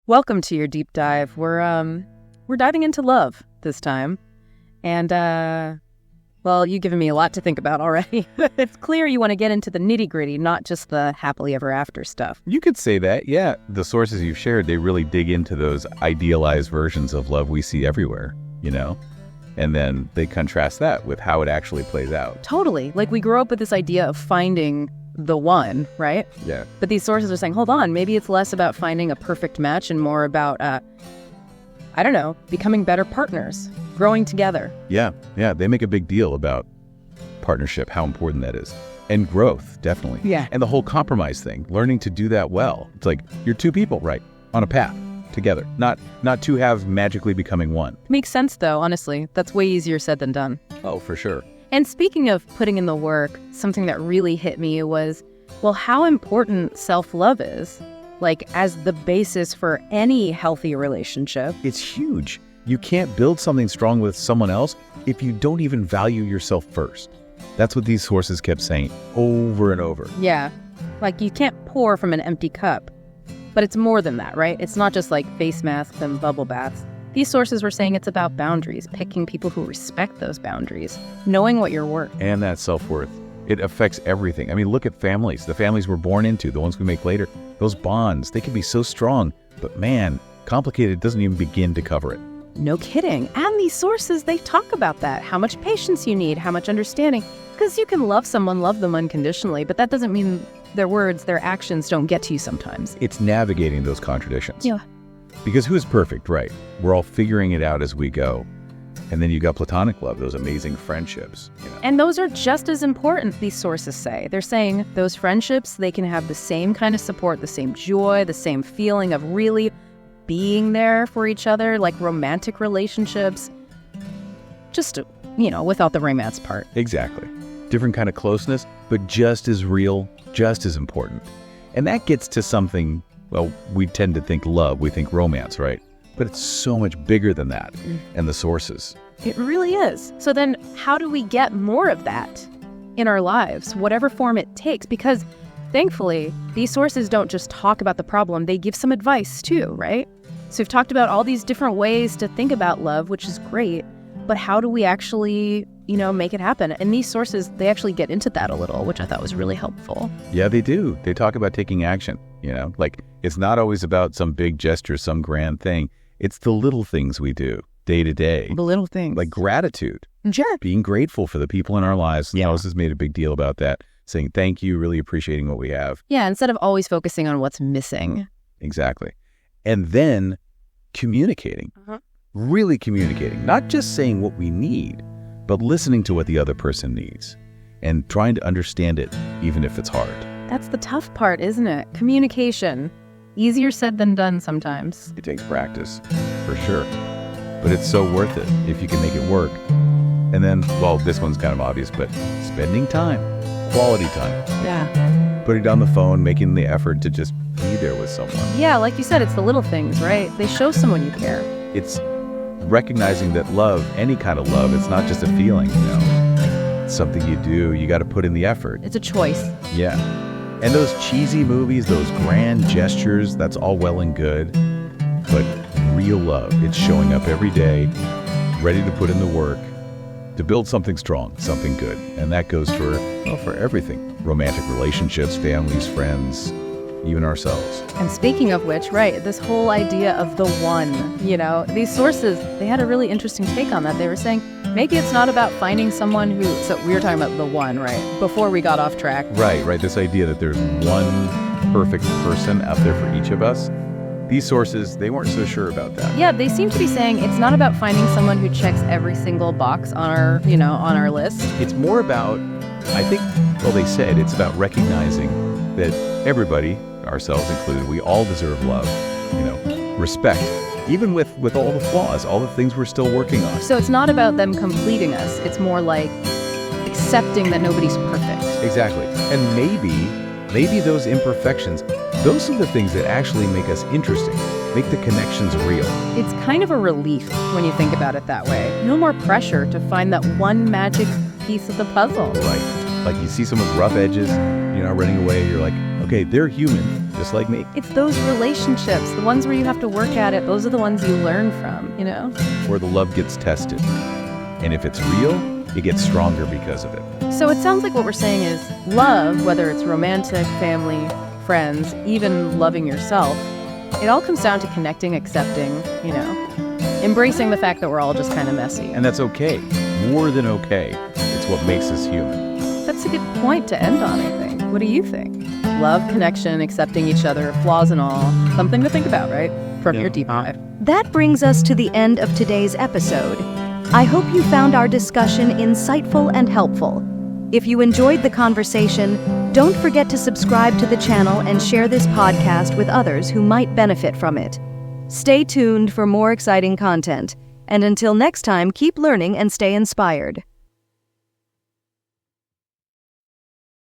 Welcome to your deep dive. We're diving into love this time. And well, you've given me a lot to think about already. It's clear you want to get into the nitty-gritty, not just the happily ever after stuff. You could say that, yeah. The sources you've shared, they really dig into those idealized versions of love we see everywhere, And then they contrast that with how it actually plays out. Totally. Like we grew up with this idea of finding the one, right? Yeah. But these sources are saying, hold on, maybe it's less about finding a perfect match and more about, becoming better partners, growing together. Yeah. They make a big deal about partnership, how important that is. And growth, definitely. Yeah. And the whole compromise thing, learning to do that well. It's like you're two people, right, on a path together, not two halves magically becoming one. Makes sense, though, honestly. That's way easier said than done. Oh, for sure. And speaking of putting in the work, something that really hit me was, well, how important self-love is, like as the basis for any healthy relationship. It's huge. You can't build something strong with someone else if you don't even value yourself first. That's what these sources kept saying over and over. Yeah, like you can't pour from an empty cup. But it's more than that, right? It's not just like face masks and bubble baths. These sources were saying it's about boundaries, picking people who respect those boundaries, knowing what you're worth. And that self-worth. It affects everything. I mean, look at families. The families we're born into, the ones we make later. Those bonds, they can be so strong. But man, complicated doesn't even begin to cover it. No kidding. And these sources, they talk about that. How much patience you need, how much understanding. Because you can love someone, love them unconditionally, but that doesn't mean their words, their actions don't get to you sometimes. It's navigating those contradictions. Yeah. Because who is perfect, right? We're all figuring it out as we go. And then you got platonic love, those amazing friendships. And those are just as important, these sources say. They're saying those friendships, they can have the same kind of support, the same joy, the same feeling of really being there for each other, like romantic relationships. Just, without the romance part. Exactly. Different kind of closeness, but just as real, just as important. And that gets to something, well, we tend to think love, we think romance, right? But it's so much bigger than that, and the sources. It really is. So then how do we get more of that in our lives, whatever form it takes? Because thankfully, these sources don't just talk about the problem, they give some advice too, right? So we've talked about all these different ways to think about love, which is great, but how do we actually, make it happen? And these sources, they actually get into that a little, which I thought was really helpful. Yeah, they do. They talk about taking action, like it's not always about some big gesture, some grand thing. It's the little things we do day to day. The little things. Like gratitude. Sure. Being grateful for the people in our lives. Yeah. Moses made a big deal about that, saying thank you, really appreciating what we have. Yeah, instead of always focusing on what's missing. Exactly. And then communicating. Really communicating. Not just saying what we need, but listening to what the other person needs and trying to understand it, even if it's hard. That's the tough part, isn't it? Communication. Easier said than done sometimes. It takes practice, for sure. But it's so worth it if you can make it work. And then, well, this one's kind of obvious, but spending time, quality time. Yeah. Putting down the phone, making the effort to just be there with someone. Yeah, like you said, it's the little things, right? They show someone you care. It's recognizing that love, any kind of love, it's not just a feeling, It's something you do. You got to put in the effort. It's a choice. Yeah. And those cheesy movies, those grand gestures, that's all well and good. But real love, it's showing up every day, ready to put in the work, to build something strong, something good. And that goes for everything. Romantic relationships, families, friends, even ourselves. And speaking of which, right, this whole idea of the one, these sources, they had a really interesting take on that. They were saying, maybe it's not about finding someone so we were talking about the one, right, before we got off track. Right, this idea that there's one perfect person out there for each of us. These sources, they weren't so sure about that. Yeah, they seem to be saying it's not about finding someone who checks every single box on our, on our list. It's more about, I think, well, they said it's about recognizing that everybody, ourselves included, we all deserve love, respect, even with all the flaws, all the things we're still working on. So it's not about them completing us. It's more like accepting that nobody's perfect. Exactly. And maybe those imperfections, those are the things that actually make us interesting, make the connections real. It's kind of a relief when you think about it that way. No more pressure to find that one magic piece of the puzzle. Right. Like you see someone with rough edges, you're not running away, you're like, okay, they're human, just like me. It's those relationships, the ones where you have to work at it, those are the ones you learn from, you know? Where the love gets tested. And if it's real, it gets stronger because of it. So it sounds like what we're saying is love, whether it's romantic, family, friends, even loving yourself, it all comes down to connecting, accepting, you know, embracing the fact that we're all just kind of messy. And that's okay. More than okay. It's what makes us human. That's a good point to end on, I think. What do you think? Love, connection, accepting each other, flaws and all. Something to think about, right? From your deep dive. That brings us to the end of today's episode. I hope you found our discussion insightful and helpful. If you enjoyed the conversation, don't forget to subscribe to the channel and share this podcast with others who might benefit from it. Stay tuned for more exciting content. And until next time, keep learning and stay inspired.